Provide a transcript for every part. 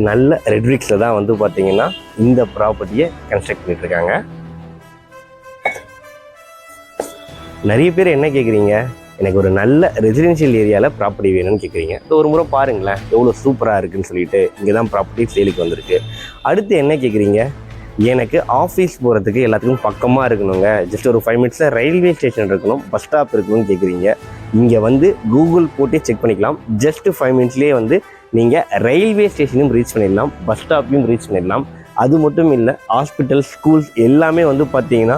நல்ல ரெட் பிரிக்ஸில் தான் வந்து பார்த்தீங்கன்னா இந்த ப்ராப்பர்ட்டியை கன்ஸ்ட்ரக்ட் பண்ணிட்டுருக்காங்க. நிறைய பேர் என்ன கேட்குறீங்க, எனக்கு ஒரு நல்ல ரெசிடென்ஷியல் ஏரியாவில் ப்ராப்பர்ட்டி வேணும்னு கேட்குறீங்க. ஒரு முறை பாருங்களேன் எவ்வளோ சூப்பராக இருக்குதுன்னு சொல்லிட்டு. இங்கே தான் ப்ராப்பர்ட்டி சேலுக்கு வந்திருக்கு. அடுத்து என்ன கேட்குறீங்க, எனக்கு ஆஃபீஸ் போகிறதுக்கு எல்லாத்துக்கும் பக்கமாக இருக்கணுங்க, ஜஸ்ட் ஒரு 5 மினிட்ஸில் ரயில்வே ஸ்டேஷன் இருக்கணும், பஸ் ஸ்டாப் இருக்கணும்னு கேட்குறீங்க. இங்கே வந்து கூகுள் போட்டு செக் பண்ணிக்கலாம். ஜஸ்ட் 5 மினிட்ஸ்லேயே வந்து நீங்கள் ரயில்வே ஸ்டேஷனையும் ரீச் பண்ணிடலாம், பஸ் ஸ்டாப்பையும் ரீச் பண்ணிடலாம். அது மட்டும் இல்லை, ஹாஸ்பிட்டல், ஸ்கூல்ஸ் எல்லாமே வந்து பார்த்தீங்கன்னா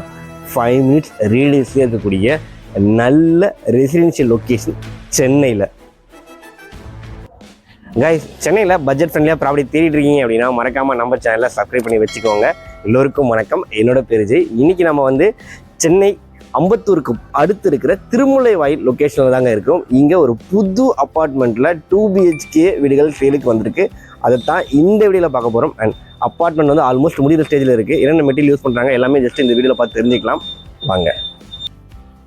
5 மினிட்ஸ் ரேடியஸ்லேயே இருக்கக்கூடிய நல்ல ரெசிடென்ஷியல் லொக்கேஷன் சென்னையில். கைஸ், சென்னையில் பட்ஜெட் ஃப்ரெண்ட்லியாக ப்ராப்பர்ட்டி தேடிட்டு இருக்கீங்க அப்படின்னா மறக்காமல் நம்ம சேனலில் சப்ஸ்கிரைப் பண்ணி வச்சுக்கோங்க. எல்லோருக்கும் வணக்கம், என்னோட பேர் ஜெய். இன்றைக்கி நம்ம வந்து சென்னை அம்பத்தூருக்கு அடுத்து இருக்கிற திருமுல்லைவாயில் லொக்கேஷனில் தாங்க இருக்கும். இங்கே ஒரு புது அப்பார்ட்மெண்ட்டில் 2 BHK வீடுகள் சேலுக்கு வந்திருக்கு. அதை தான் இந்த வீடியோவில் பார்க்க போகிறோம். அண்ட் அப்பார்ட்மெண்ட் வந்து ஆல்மோஸ்ட் முடிகிற ஸ்டேஜில் இருக்குது. என்னென்ன மெட்டீரியல் யூஸ் பண்ணுறாங்க எல்லாமே ஜஸ்ட் இந்த வீடியோவில் பார்த்து தெரிஞ்சுக்கலாம் வாங்க.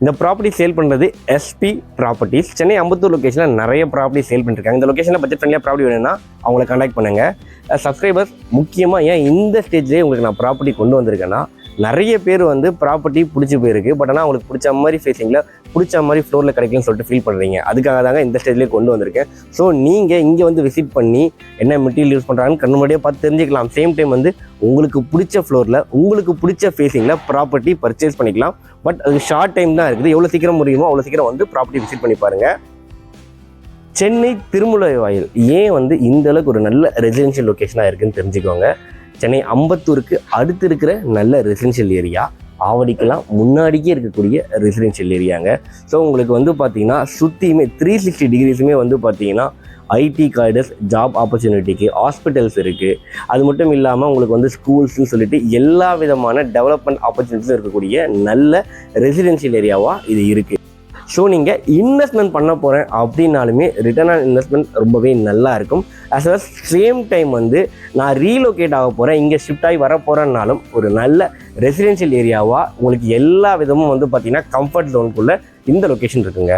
இந்த ப்ராப்பர்ட்டி சேல் பண்ணுறது SP ப்ராப்பர்ட்டிஸ். சென்னை அம்பத்தூர் லொக்கேஷனில் நிறைய ப்ராப்பர்ட்டி சேல் பண்ணிருக்காங்க. இந்த லொக்கேஷனில் பட்ஜெட் ஃப்ரெண்ட்லியாக ப்ராப்பர்ட்டி வேணும்னா அவங்களை கான்டாக்ட் பண்ணுங்கள். சப்ஸ்கிரைபர்ஸ், முக்கியமாக ஏன் இந்த ஸ்டேஜ்லேயே உங்களுக்கு நான் ப்ராப்பர்ட்டி கொண்டு வந்திருக்கேன்னா, நிறைய பேர் வந்து ப்ராப்பர்ட்டி பிடிச்சி போயிருக்கு, பட் ஆனால் அவங்களுக்கு பிடிச்ச மாதிரி ஃபேஸிங்கில் பிடிச்ச மாதிரி ஃப்ளோரில் கிடைக்குன்னு சொல்லிட்டு ஃபீல் பண்ணுறீங்க. அதுக்காக தாங்க இந்த ஸ்டேஜ்லேயே கொண்டு வந்திருக்கேன். ஸோ நீங்கள் இங்கே வந்து விசிட் பண்ணி என்ன மெட்டீரியல் யூஸ் பண்ணுறாங்கன்னு கண்ணு முன்னாடியே பார்த்து தெரிஞ்சுக்கலாம். சேம் டைம் வந்து உங்களுக்கு பிடிச்ச ஃப்ளோரில் உங்களுக்கு பிடிச்ச ஃபேஸிங்கில் ப்ராப்பர்ட்டி பர்ச்சேஸ் பண்ணிக்கலாம். பட் அது ஷார்ட் டைம் தான் இருக்குது. எவ்வளோ சீக்கிரம் முடியுமோ அவ்வளோ சீக்கிரம் வந்து ப்ராப்பர்ட்டி விசிட் பண்ணி பாருங்கள். சென்னை திருமுல்லைவாயில் ஏன் வந்து இந்த அளவுக்கு ஒரு நல்ல ரெசிடென்ஷியல் லொக்கேஷனாக இருக்குதுன்னு தெரிஞ்சுக்கோங்க. சென்னை அம்பத்தூருக்கு அடுத்து இருக்கிற நல்ல ரெசிடென்ஷியல் ஏரியா, ஆவடிக்கெல்லாம் முன்னாடிக்கே இருக்கக்கூடிய ரெசிடென்ஷியல் ஏரியாங்க. ஸோ உங்களுக்கு வந்து பார்த்தீங்கன்னா சுற்றியுமே 360 டிகிரிஸுமே வந்து பார்த்தீங்கன்னா ஐடி காரிடர்ஸ், ஜாப் ஆப்பர்ச்சுனிட்டிக்கு ஹாஸ்பிட்டல்ஸ் இருக்குது. அது மட்டும் இல்லாமல் உங்களுக்கு வந்து ஸ்கூல்ஸ்ன்னு சொல்லிட்டு எல்லா விதமான டெவலப்மெண்ட் ஆப்பர்ச்சுனிட்டிஸும் இருக்கக்கூடிய நல்ல ரெசிடென்ஷியல் ஏரியாவாக இது இருக்குது. ஸோ நீங்கள் இன்வெஸ்ட்மெண்ட் பண்ண போகிறேன் அப்படின்னாலுமே ரிட்டர்ன் ஆன் இன்வெஸ்ட்மெண்ட் ரொம்பவே நல்லா இருக்கும். அஸ் வெல் சேம் டைம் வந்து நான் ரீலோகேட் ஆக போகிறேன், இங்கே ஷிஃப்ட் ஆகி வர போகிறேன்னாலும் ஒரு நல்ல ரெசிடென்ஷியல் ஏரியாவாக உங்களுக்கு எல்லா விதமும் வந்து பார்த்திங்கன்னா கம்ஃபர்ட் ஜோனுக்குள்ளே இந்த லொக்கேஷன் இருக்குங்க.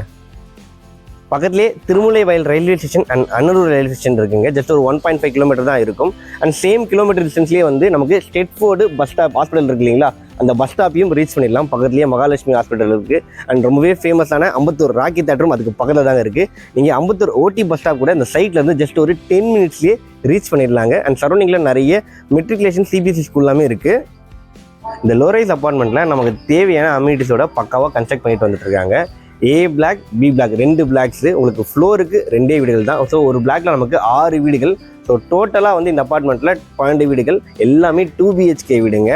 பக்கத்துலேயே Thirumullaivoyal railway station and Annur railway station இருக்குங்க. ஜஸ்ட் ஒரு 1.5 கிலோமீட்டர் தான் இருக்கும். அண்ட் சேம் கிலோமீட்டர் டிஸ்டன்ஸ்லேயே வந்து நமக்கு ஸ்டெட்ஃபோர்டு பஸ் ஸ்டாப் ஹாஸ்பிட்டல் இருக்கு இல்லைங்களா, அந்த பஸ் ஸ்டாப்பையும் ரீச் பண்ணிடலாம். பக்கத்துலேயே மகாலட்சுமி ஹாஸ்பிட்டல் இருக்குது. அண்ட் ரொம்பவே ஃபேமஸான அம்பத்தூர் ராக்கி தேட்டரும் அதுக்கு பக்கத்தில் தாங்க இருக்குது. நீங்கள் அம்பத்தூர் OT பஸ் ஸ்டாப் கூட இந்த சைட்லேருந்து ஜஸ்ட் ஒரு 10 மினிட்ஸ்லேயே ரீச் பண்ணிடலாங்க. அண்ட் சரௌண்டிங்கில் நிறைய மெட்ரிகுலேஷன் CBSE ஸ்கூல் எல்லாமே இருக்குது. இந்த லோரைஸ் அப்பார்ட்மெண்ட்டில் நமக்கு தேவையான அம்யூனிட்டிஸோட பக்காவாக கன்ஸ்ட்ரக்ட் பண்ணிட்டு வந்துட்டு இருக்காங்க. A block, B block 2 blocks. உங்களுக்கு ஃப்ளோருக்கு 2 வீடுகள் தான். ஸோ ஒரு பிளாக்ல நமக்கு 6 வீடுகள். ஸோ டோட்டலாக வந்து இந்த அப்பார்ட்மெண்ட்டில் 12 வீடுகள், எல்லாமே 2 BHK வீடுங்க.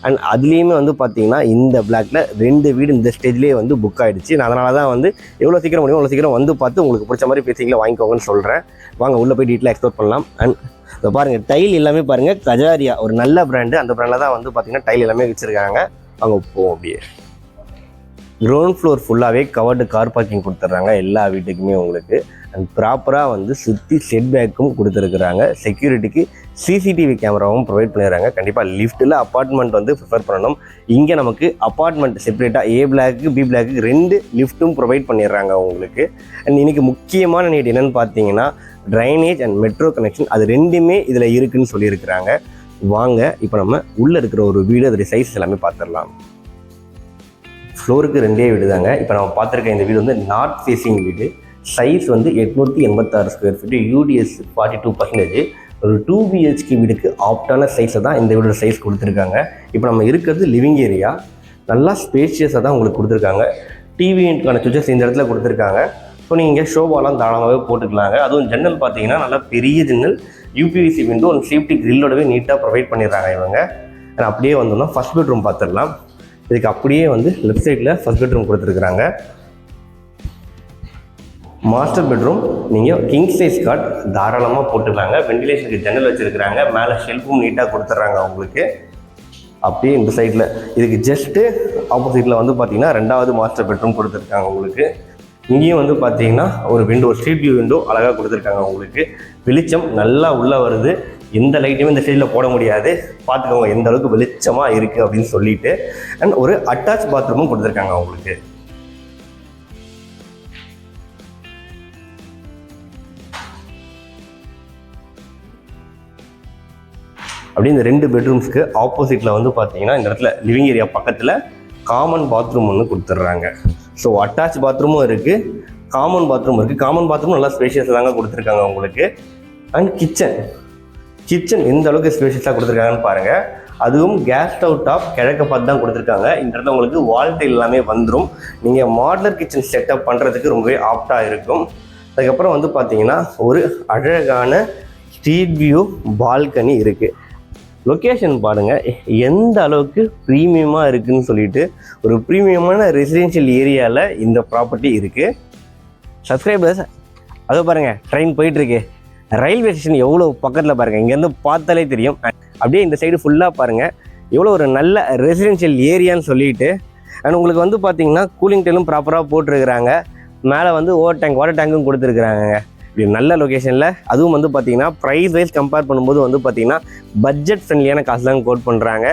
அண்ட் அதுலேயுமே வந்து பார்த்தீங்கன்னா இந்த பிளாக்ல 2 வீடு இந்த ஸ்டேஜ்லேயே வந்து புக் ஆகிடுச்சு. நான் அதனால தான் வந்து எவ்வளோ சீக்கிரம் முடியும் அவ்வளோ சீக்கிரம் வந்து பார்த்து உங்களுக்கு பிடிச்ச மாதிரி பேசிங்கில் வாங்கிக்கோங்கன்னு சொல்கிறேன். வாங்க உள்ளே போய் டீட்டெயிலாக எக்ஸ்ப்ளோர் பண்ணலாம். அண்ட் இப்போ பாருங்கள், டைல் எல்லாமே பாருங்கள், கஜாரியா ஒரு நல்ல பிராண்டு. அந்த பிராண்டில் தான் வந்து பார்த்தீங்கன்னா டைல் எல்லாமே வச்சுருக்காங்க. வாங்க போவோம் அப்படியே. கிரவுண்ட் ஃப்ளோர் ஃபுல்லாகவே கவர்டு கார் பார்க்கிங் கொடுத்துட்றாங்க எல்லா வீட்டுக்குமே உங்களுக்கு. அண்ட் ப்ராப்பராக வந்து சுற்றி செட் பேக்கும் கொடுத்துருக்குறாங்க. செக்யூரிட்டிக்கு CCTV கேமராவும் ப்ரொவைட் பண்ணிடுறாங்க. கண்டிப்பாக லிஃப்ட்டில் அப்பார்ட்மெண்ட் வந்து ப்ரிஃபர் பண்ணணும். இங்கே நமக்கு அப்பார்ட்மெண்ட் செப்பரேட்டாக A பிளாக்கு, B பிளாக்கு 2 லிஃப்ட்டும் ப்ரொவைட் பண்ணிடுறாங்க உங்களுக்கு. அண்ட் இன்றைக்கி முக்கியமான நீட் என்னென்னு பார்த்தீங்கன்னா ட்ரைனேஜ் அண்ட் மெட்ரோ கனெக்ஷன், அது 2மே இதில் இருக்குதுன்னு சொல்லியிருக்கிறாங்க. வாங்க இப்போ நம்ம உள்ளே இருக்கிற ஒரு வீடு, அதோடைய சைஸ் எல்லாமே பார்த்துடலாம். ஃப்ளோருக்கு 2 வீடு தாங்க. இப்போ நம்ம பார்த்துருக்க இந்த வீடு வந்து நார்த் ஃபேஸிங் வீடு. சைஸ் வந்து 886 ஸ்கொயர் ஃபீட்டு, UDS 42%. ஒரு 2 BHK வீடுக்கு ஆப்டான சைஸில் தான் இந்த வீடோட சைஸ் கொடுத்துருக்காங்க. இப்போ நம்ம இருக்கிறது லிவிங் ஏரியா. நல்லா ஸ்பேஷியஸாக தான் உங்களுக்கு கொடுத்துருக்காங்க. TV யூனிட்கான சுவிட்சஸ் இந்த இடத்துல கொடுத்துருக்காங்க. ஸோ நீங்கள் ஷோபாலாம் தாராளமாகவே போட்டுக்கலாங்க. அதுவும் ஜன்னல் பார்த்தீங்கன்னா நல்லா பெரிய ஜன்னல், UPVC விண்டோ அண்ட் சேஃப்டி கிரில்லோடவே நீட்டாக ப்ரொவைட் பண்ணிடுறாங்க இவங்க. அப்படியே வந்தோம்னா ஃபஸ்ட் பெட்ரூம் பார்த்துடலாம். இதுக்கு அப்படியே வந்து லெஃப்ட் சைடில் ஃபர்ஸ்ட் பெட்ரூம் கொடுத்துருக்குறாங்க. மாஸ்டர் பெட்ரூம் நீங்கள் கிங் சைஸ் காட் தாராளமாக போட்டுக்கலாங்க. வெண்டிலேஷனுக்கு ஜன்னல் வச்சுருக்குறாங்க. மேலே ஷெல்ஃபும் நீட்டாக கொடுத்துட்றாங்க உங்களுக்கு. அப்படியே இந்த சைடில் இதுக்கு ஜஸ்ட்டு ஆப்போசிட்டில் வந்து பார்த்தீங்கன்னா 2வது மாஸ்டர் பெட்ரூம் கொடுத்துருக்காங்க உங்களுக்கு. இங்கேயும் வந்து பார்த்தீங்கன்னா ஒரு விண்டோ, ஸ்ட்ரீட் வியூ விண்டோ அழகாக கொடுத்துருக்காங்க உங்களுக்கு. வெளிச்சம் நல்லா உள்ளே வருது. எந்த லைட்டுமே இந்த சைடில் போட முடியாது. பார்த்துக்கோங்க எந்த அளவுக்கு வெளிச்சமாக இருக்குது அப்படின்னு சொல்லிட்டு. அண்ட் ஒரு அட்டாச் பாத்ரூமும் கொடுத்துருக்காங்க உங்களுக்கு. அப்படியே இந்த 2 பெட்ரூம்ஸ்க்கு ஆப்போசிட்டில் வந்து பார்த்தீங்கன்னா இந்த இடத்துல லிவிங் ஏரியா பக்கத்தில் காமன் பாத்ரூம் ஒன்று கொடுத்துட்றாங்க. ஸோ அட்டாச் பாத்ரூமும் இருக்குது, காமன் பாத்ரூம் இருக்குது. காமன் பாத்ரூம் நல்லா ஸ்பேஷியஸாக தாங்க கொடுத்துருக்காங்க உங்களுக்கு. அண்ட் கிச்சன் எந்த அளவுக்கு ஸ்பேஷியஸாக கொடுத்துருக்காங்கன்னு பாருங்கள். அதுவும் கேஸ் ஸ்டவ் டாப் கிழக்க பார்த்து தான் கொடுத்துருக்காங்க. இந்த இடத்துல உங்களுக்கு வால் டைல் எல்லாமே வந்துடும். நீங்கள் மாடுலர் கிச்சன் செட்டப் பண்ணுறதுக்கு ரொம்பவே ஆப்டாக இருக்கும். அதுக்கப்புறம் வந்து பார்த்தீங்கன்னா ஒரு அழகான ஸ்ட்ரீட் வியூ பால்கனி இருக்குது. லொக்கேஷன் பாருங்கள் எந்த அளவுக்கு ப்ரீமியமாக இருக்குதுன்னு சொல்லிட்டு, ஒரு ப்ரீமியமான ரெசிடென்ஷியல் ஏரியாவில் இந்த ப்ராப்பர்ட்டி இருக்குது. சப்ஸ்கிரைபர்ஸ் அதோ பாருங்கள் ட்ரெயின் போயிட்டுருக்கு. ரயில்வே ஸ்டேஷன் எவ்வளோ பக்கத்தில் பாருங்கள், இங்கேருந்து பார்த்தாலே தெரியும். அப்படியே இந்த சைடு ஃபுல்லாக பாருங்கள் எவ்வளோ ஒரு நல்ல ரெசிடென்ஷியல் ஏரியான்னு சொல்லிட்டு. அண்ட் உங்களுக்கு வந்து பார்த்தீங்கன்னா கூலிங் டெயிலும் ப்ராப்பராக போட்டிருக்கிறாங்க. மேலே வந்து வாட்டர் டேங்கும் கொடுத்துருக்குறாங்க. இப்படி நல்ல லொக்கேஷனில், அதுவும் வந்து பார்த்தீங்கன்னா ப்ரைஸ் வைஸ் கம்பேர் பண்ணும்போது வந்து பார்த்தீங்கன்னா பட்ஜெட் ஃப்ரெண்ட்லியான காசு தான் கோட் பண்ணுறாங்க.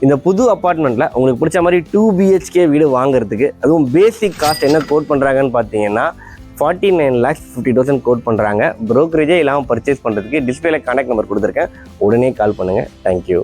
இந்த புது அப்பார்ட்மெண்ட்டில் உங்களுக்கு பிடிச்ச மாதிரி 2 BHK வீடு வாங்குறதுக்கு, அதுவும் பேசிக் காஸ்ட் என்ன கோட் பண்ணுறாங்கன்னு பார்த்தீங்கன்னா 49,50,000 கோட் பண்ணுறாங்க. ப்ரோக்கரேஜே இல்லாமல் பர்ச்சேஸ் பண்ணுறதுக்கு டிஸ்பிளேல கான்டாக்ட் நம்பர் கொடுத்துருக்கேன், உடனே கால் பண்ணுங்கள். தேங்க்யூ.